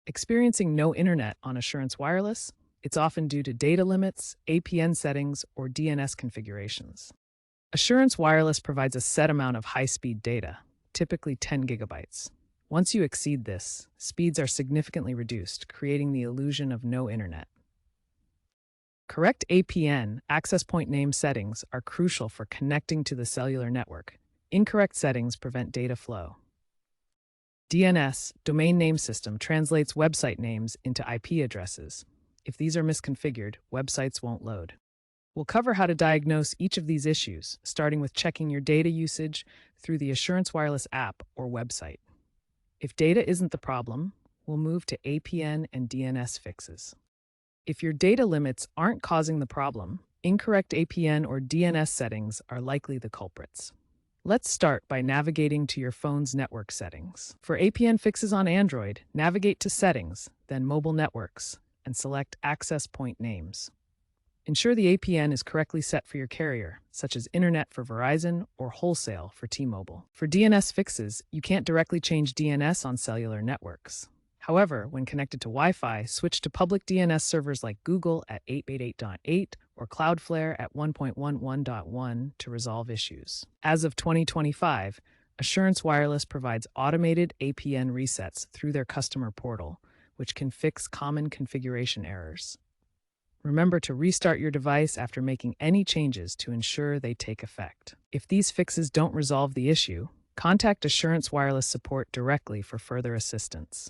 Experiencing no internet on Assurance Wireless? It's often due to data limits, APN settings, or DNS configurations. Assurance Wireless provides a set amount of high-speed data, typically 10 gigabytes. Once you exceed this, speeds are significantly reduced, creating the illusion of no internet. Correct APN, access point name settings, are crucial for connecting to the cellular network. Incorrect settings prevent data flow. DNS, domain name system, translates website names into IP addresses. If these are misconfigured, websites won't load. We'll cover how to diagnose each of these issues, starting with checking your data usage through the Assurance Wireless app or website. If data isn't the problem, we'll move to APN and DNS fixes. If your data limits aren't causing the problem, incorrect APN or DNS settings are likely the culprits. Let's start by navigating to your phone's network settings. For APN fixes on Android, navigate to Settings, then Mobile Networks, and select Access Point Names. Ensure the APN is correctly set for your carrier, such as Internet for Verizon or Wholesale for T-Mobile. For DNS fixes, you can't directly change DNS on cellular networks. However, when connected to Wi-Fi, switch to public DNS servers like Google at 888.8 or Cloudflare at 1.11.1 to resolve issues. As of 2025, Assurance Wireless provides automated APN resets through their customer portal, which can fix common configuration errors. Remember to restart your device after making any changes to ensure they take effect. If these fixes don't resolve the issue, contact Assurance Wireless support directly for further assistance.